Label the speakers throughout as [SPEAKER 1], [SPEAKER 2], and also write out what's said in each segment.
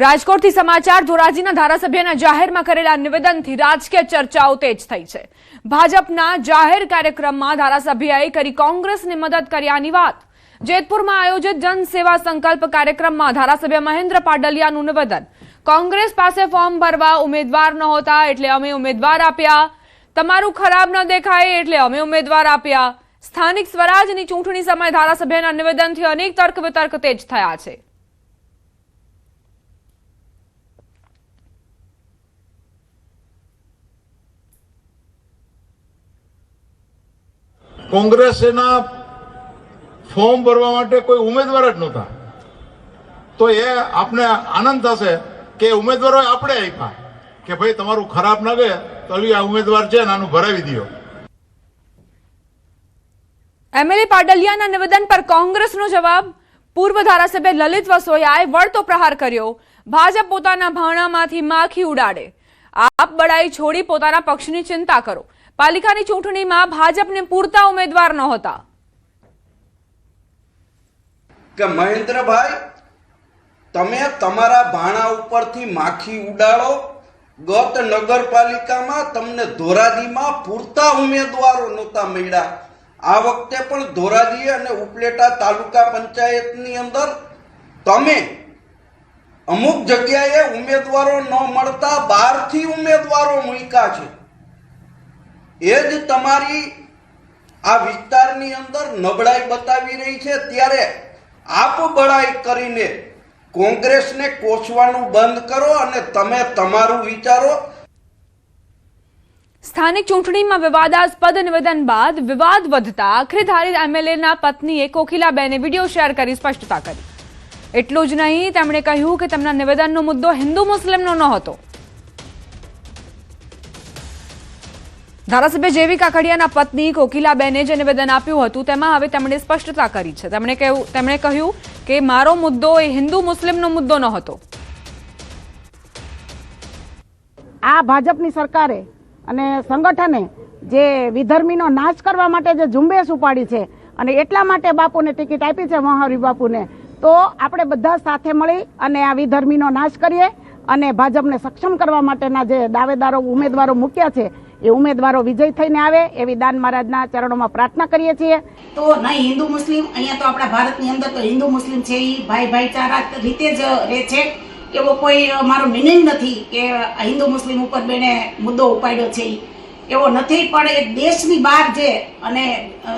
[SPEAKER 1] રાજકોટથી સમાચાર ધોરાજીના ધારાસભ્યના જાહેરમાં કરેલા નિવેદનથી રાજકીય ચર્ચાઓ તેજ થઈ છે। ભાજપના જાહેર કાર્યક્રમમાં ધારાસભ્યએ કરી કોંગ્રેસની મદદ કર્યાની વાત। જેતપુરમાં આયોજિત જનસેવા સંકલ્પ કાર્યક્રમમાં ધારાસભ્ય મહેન્દ્ર પાડલિયાનું નિવેદન। કોંગ્રેસ પાસે ફોર્મ ભરવા ઉમેદવાર નહોતા એટલે અમે ઉમેદવાર આપ્યા, તમારું ખરાબ ન દેખાય એટલે અમે ઉમેદવાર આપ્યા। સ્થાનિક સ્વરાજની ચૂંટણી સમયે ધારાસભ્યના નિવેદનથી અનેક તર્ક વિતર્ક તેજ થયા છે।
[SPEAKER 2] કોંગ્રેસના ફોર્મ ભરવા માટે કોઈ ઉમેદવાર જ નહોતા, તો એ આપને આનંદ થશે કે ઉમેદવારો આપણે આપ્યા કે ભાઈ તમારું ખરાબ લાગે તો આ ઉમેદવાર છે ને આનું ભરાવી દો।
[SPEAKER 1] એમએલએ પાડલિયાના નિવેદન પર કોંગ્રેસનો જવાબ। પૂર્વ ધારાસભ્ય લલિત વસોયાએ વળતો પ્રહાર કર્યો। ભાજપ પોતાના ભાણામાંથી માખી ઉડાડે, આપ બડાઈ છોડી પોતાના પક્ષની ચિંતા કરો। પાલિકાની ચૂંટણીમાં ભાજપને પૂરતા ઉમેદવાર નહોતા
[SPEAKER 3] કે મહેન્દ્રભાઈ તમે તમારા ભાણા ઉપરથી માખી ઉડાડો। ગત નગરપાલિકામાં તમને ધોરાજીમાં પૂરતા ઉમેદવારો નહોતા મળ્યા। આ વખતે પણ ધોરાજી અને ઉપલેટા તાલુકા પંચાયતની અંદર તમે અમુક જગ્યાએ ઉમેદવારો ન મળતા 12 થી ઉમેદવારો મૂક્યા છે। એ જ તમારી આ વિસ્તારની અંદર નબળાઈ બતાવી રહી છે। ત્યારે આપ બળાઈ કરીને કોંગ્રેસને કોસવાનું બંધ કરો અને તમે તમારું વિચારો।
[SPEAKER 1] સ્થાનિક ચૂંટણીમાં વિવાદાસ્પદ નિવેદન બાદ વિવાદ વધતા આખરે ધારી એમએલએના પત્નીએ કોકિલાબેને વિડીયો શેર કરી સ્પષ્ટતા કરી। એટલું જ નહીં, તેમણે કહ્યું કે તેમના નિવેદનનો મુદ્દો હિન્દુ મુસ્લિમનો ન હતો। ધારાસભ્ય જેવી કાકડિયાના પત્ની કોકિલાબેને જે નિવેદન આપ્યું હતું તેમાં હવે તેમણે સ્પષ્ટતા કરી છે। તેમણે કહ્યું કે મારો મુદ્દો એ હિન્દુ મુસ્લિમનો મુદ્દો ન હતો।
[SPEAKER 4] આ ભાજપની સરકારે અને સંગઠને જે વિધર્મીનો નાશ કરવા માટે જે ઝુંબેશ ઉપાડી છે અને એટલા માટે બાપુને ટિકિટ આપી છે, મહાવીર બાપુને, તો આપણે બધા સાથે મળી અને આ વિધર્મીનો નાશ કરીએ અને ભાજપને સક્ષમ કરવા માટેના જે દાવેદારો ઉમેદવારો મૂક્યા છે એ ઉમેદવારો વિજય થઈને આવે એવી દાન મહારાજના ચરણોમાં પ્રાર્થના કરીએ છીએ।
[SPEAKER 5] તો નહીં હિન્દુ મુસ્લિમ, અહીંયા તો આપણા ભારતની અંદર તો હિન્દુ મુસ્લિમ છે એ ભાઈચારા રીતે જ રહે છે। એવો કોઈ મારો મિનિંગ નથી કે હિન્દુ મુસ્લિમ ઉપર બેને મુદ્દો ઉપાડ્યો છે એવો નથી। પણ એ દેશની બહાર જે અને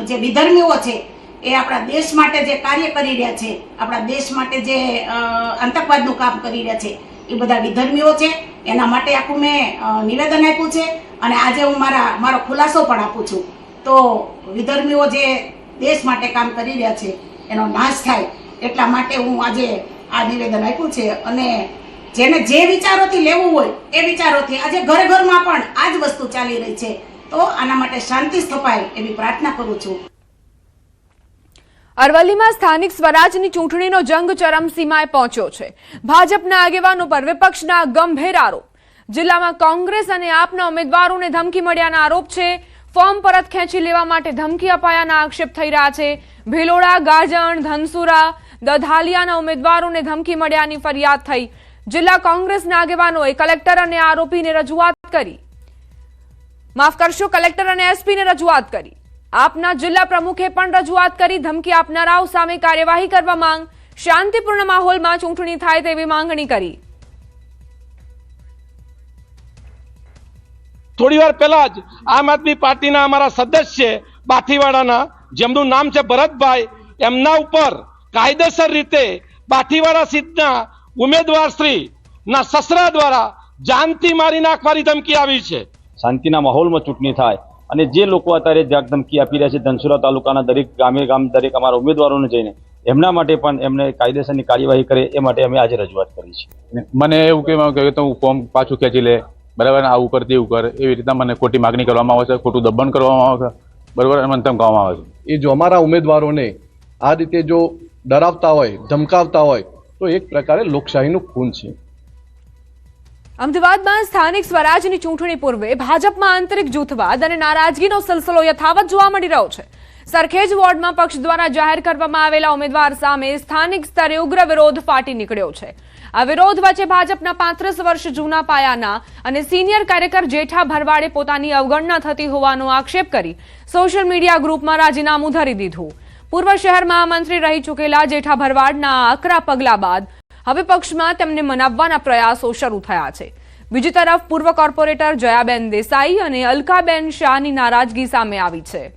[SPEAKER 5] જે વિધર્મીઓ છે એ આપણા દેશ માટે જે કાર્ય કરી રહ્યા છે, આપણા દેશ માટે જે આતંકવાદનું કામ કરી રહ્યા છે એ બધા વિધર્મીઓ છે। એના માટે આખું મેં નિવેદન આપ્યું છે અને આજે હું મારો ખુલાસો પણ આપું છું। તો વિધર્મીઓ જે દેશ માટે કામ કરી રહ્યા છે એનો નાશ થાય એટલા માટે હું આજે આ નિવેદન આપ્યું છે। અને જેને જે વિચારોથી લેવું હોય એ વિચારોથી આજે ઘરે ઘરમાં પણ આ જ વસ્તુ ચાલી રહી છે, તો આના માટે શાંતિ સ્થપાય એવી પ્રાર્થના કરું છું।
[SPEAKER 1] અરવલ્લીમાં સ્થાનિક સ્વરાજની ચૂંટણીનો જંગ ચરમસીમાએ પહોંચ્યો છે। ભાજપના આગેવાનો પર વિપક્ષના ગંભીર આરોપ। જિલ્લામાં કોંગ્રેસ અને આપના ઉમેદવારોને ધમકી મળ્યાના આરોપ છે। ફોર્મ પરત ખેંચી લેવા માટે ધમકી અપાયાના આક્ષેપ થઈ રહ્યા છે। ભિલોડા, ગાજણ, ધનસુરા, દધાલિયાના ઉમેદવારોને ધમકી મળ્યાની ફરિયાદ થઈ। જિલ્લા કોંગ્રેસના આગેવાનોએ કલેક્ટર અને આરોપીને રજૂઆત કરી। કલેક્ટર અને એસપીને રજૂઆત કરી। આપના જિલ્લા પ્રમુખે પણ રજૂઆત કરી। ધમકી આપનારાઓ સામે કાર્યવાહી કરવા માંગ। શાંતિપૂર્ણ માહોલમાં ચૂંટણી થાય તેવી માંગણી કરી।
[SPEAKER 6] થોડી વાર પહેલા જ આમ આદમી પાર્ટીના અમારા સદસ્ય બાઠીવાડાના, જેમનું નામ છે ભરતભાઈ, એમના ઉપર કાયદેસર રીતે બાઠીવાડા સીટના ઉમેદવારશ્રીના સસરા દ્વારા જાનથી મારી નાખવાની ધમકી આવી છે।
[SPEAKER 7] શાંતિના માહોલમાં ચૂંટણી થાય અને જે લોકો અત્યારે ધમકી આપી રહ્યા છે ધનસુરા તાલુકાના દરેક ગામ દરેક અમારા ઉમેદવારોને જઈને એમના માટે પણ એમને કાયદેસરની કાર્યવાહી કરે એ માટે અમે આજે રજૂઆત કરી છે।
[SPEAKER 8] મને એવું કહેવામાં કે તું ફોર્મ પાછું ખેંચી લે, બરાબર, આવું કર તેવું કર, એવી રીતના મને ખોટી માગણી કરવામાં આવે છે, ખોટું દબાણ કરવામાં આવે છે, બરાબર, મને તેમ કહેવામાં આવે છે।
[SPEAKER 9] એ જો અમારા ઉમેદવારોને આ રીતે જો ડરાવતા હોય, ધમકાવતા હોય તો એક પ્રકારે લોકશાહીનું ખૂન છે।
[SPEAKER 1] અમદાવાદમાં સ્થાનિક સ્વરાજની ચૂંટણી પૂર્વે ભાજપમાં આંતરિક જૂથવાદ અને નારાજગીનો સિલસિલો યથાવત જોવા મળી રહ્યો છે। સરખેજ વોર્ડમાં પક્ષ દ્વારા જાહેર કરવામાં આવેલા ઉમેદવાર સામે સ્થાનિક સ્તરે ઉગ્ર વિરોધ ફાટી નીકળ્યો છે। આ વિરોધ વચ્ચે ભાજપના 35 વર્ષ જૂના પાયાના અને સિનિયર કાર્યકર જેઠા ભરવાડે પોતાની અવગણના થતી હોવાનો આક્ષેપ કરી સોશિયલ મીડિયા ગ્રુપમાં રાજીનામું ધરી દીધું. પૂર્વ શહેર મહામંત્રી રહી ચૂકેલા જેઠા ભરવાડના આકરા પગલા બાદ હવે પક્ષમાં તેમને મનાવવાના પ્રયાસો શરૂ થયા છે. બીજી તરફ પૂર્વ કોર્પોરેટર જયાબેન દેસાઈ અને અલકાબેન શાહની નારાજગી સામે આવી છે.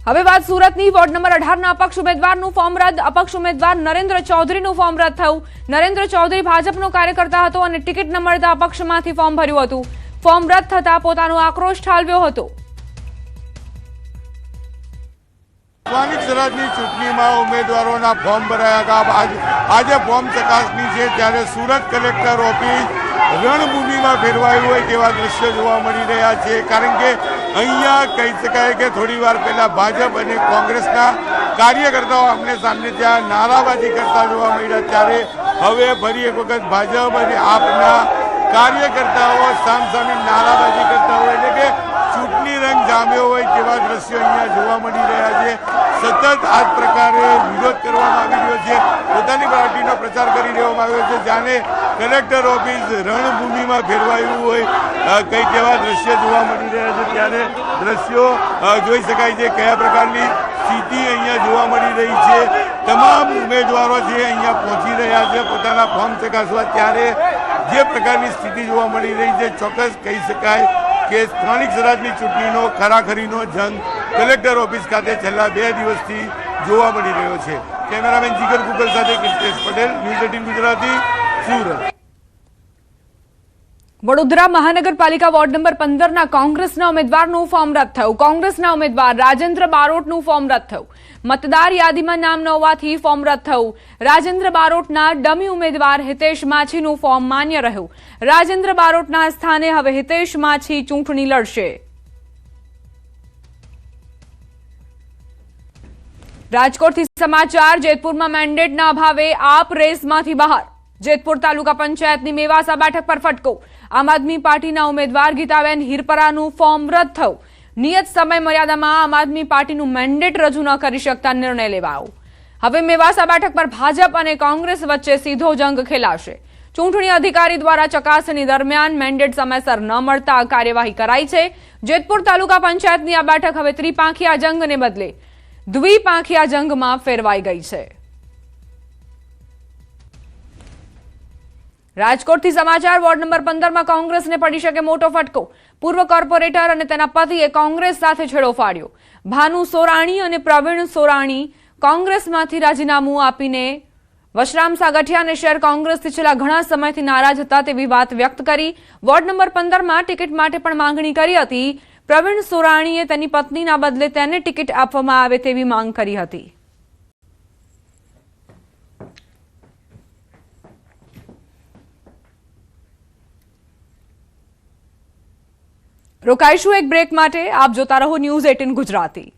[SPEAKER 1] હવે વાત સુરતની. વોર્ડ નંબર 18ના અપક્ષ ઉમેદવારનું ફોર્મ રદ. અપક્ષ ઉમેદવાર નરેન્દ્ર ચૌધરીનું ફોર્મ રદ થયું. નરેન્દ્ર ચૌધરી ભાજપનો કાર્યકર્તા હતો અને ટિકિટ ન મળતા અપક્ષમાંથી ફોર્મ ભર્યું હતું. ફોર્મ રદ થતા પોતાનો આક્રોશ ઠાલવ્યો હતો.
[SPEAKER 10] સ્થાનિક સ્વરાજની ચૂંટણીમાં ઉમેદવારોના ફોર્મ ભરાયા બાદ આજે ફોર્મ ચકાસણી છે, ત્યારે સુરત કલેક્ટર ઓફિસ રણભૂમિમાં ફેરવાયું હોય તેવા દ્રશ્યો જોવા મળી રહ્યા છે. કારણ કે અહીંયા કહી શકાય કે થોડી વાર પહેલા ભાજપ અને કોંગ્રેસના કાર્યકર્તાઓ આમને સામને ત્યાં નારાબાજી કરતા જોવા મળ્યા, ત્યારે હવે ફરી એક વખત ભાજપ અને આપના કાર્યકર્તાઓ સામસામે નારાબાજી કરતા હોય, એટલે કે ચૂંટણી રંગ જામ્યો હોય તેવા દ્રશ્યો અહીંયા જોવા મળી રહ્યા છે. સતત આ જ પ્રકારે વિરોધ કરવામાં આવી રહ્યો છે, પોતાની પાર્ટીનો પ્રચાર કરી દેવામાં આવ્યો છે, જાણે કલેક્ટર ઓફિસ રણભૂમિમાં ફેરવાયું હોય કઈ તેવા દ્રશ્યો જોવા મળી રહ્યા છે. ત્યારે દ્રશ્યો જોઈ શકાય છે કયા પ્રકારની સ્થિતિ અહીંયા જોવા મળી રહી છે. તમામ ઉમેદવારો જે અહીંયા પહોંચી રહ્યા છે પોતાના ફોર્મ ચકાસવા, ત્યારે જે પ્રકારની સ્થિતિ જોવા મળી રહી છે ચોક્કસ કહી શકાય કે સ્થાનિક સ્વરાજની ચૂંટણીનો ખરાખરીનો જંગ કલેક્ટર ઓફિસ ખાતે છેલ્લા 2 દિવસથી જોવા મળી રહ્યો છે. કેમેરામેન જીગર ગુગલ સાથે કૃષ્ણેશ પટેલ, ન્યૂઝ 18 ગુજરાતી, સુરત.
[SPEAKER 1] વડોદરા મહાનગરપાલિકા વોર્ડ નંબર 15ના કોંગ્રેસના ઉમેદવારનું ફોર્મ રદ થયું. કોંગ્રેસના ઉમેદવાર રાજેન્દ્ર બારોટનું ફોર્મ રદ થયું. મતદાર યાદીમાં નામ ન હોવાથી ફોર્મ રદ થયું. રાજેન્દ્ર બારોટના ડમી ઉમેદવાર હિતેશ માછીનું ફોર્મ માન્ય રહ્યું. રાજેન્દ્ર બારોટના સ્થાને હવે હિતેશ માછી ચૂંટણી લડશે. રાજકોટથી સમાચાર. જેતપુરમાં મેન્ડેટના અભાવે આપ રેસમાંથી બહાર. જેતપુર તાલુકા પંચાયતની મેવાસા બેઠક પર ફટકો. આમ આદમી પાર્ટીના ઉમેદવાર ગીતાબેન હિરપરાનું ફોર્મ રદ થયું. નિયત સમય મર્યાદામાં આમ આદમી પાર્ટીનું મેન્ડેટ રજૂ ન કરી શકતા નિર્ણય લેવાયો. હવે મેવાસા બેઠક પર ભાજપ અને કોંગ્રેસ વચ્ચે સીધો જંગ ખેલાશે. ચૂંટણી અધિકારી દ્વારા ચકાસણી દરમિયાન મેન્ડેટ સમયસર ન મળતા કાર્યવાહી કરાઈ છે. જેતપુર તાલુકા પંચાયતની આ બેઠક હવે ત્રિપાંખિયા જંગને બદલે દ્વિપાંખિયા જંગમાં ફેરવાઈ ગઈ છે. રાજકોટથી સમાચાર. વોર્ડ નંબર 15માં કોંગ્રેસને પડી શકે મોટો ફટકો. પૂર્વ કોર્પોરેટર અને તેના પતિએ કોંગ્રેસ સાથે છેડો ફાડ્યો. ભાનુ સોરાણી અને પ્રવીણ સોરાણી કોંગ્રેસમાંથી રાજીનામું આપીને વશરામ સાગઠિયાને શહેર કોંગ્રેસથી છેલ્લા ઘણા સમયથી નારાજ હતા તેવી વાત વ્યક્ત કરી. વોર્ડ નંબર 15માં ટિકિટ માટે પણ માંગણી કરી હતી. પ્રવીણ સોરાણીએ તેની પત્નીના બદલે તેને ટિકિટ આપવામાં આવે તેવી માંગ કરી હતી. રોકાઈશું એક બ્રેક માટે. આપ જોતા રહો ન્યૂઝ 18 ગુજરાતી.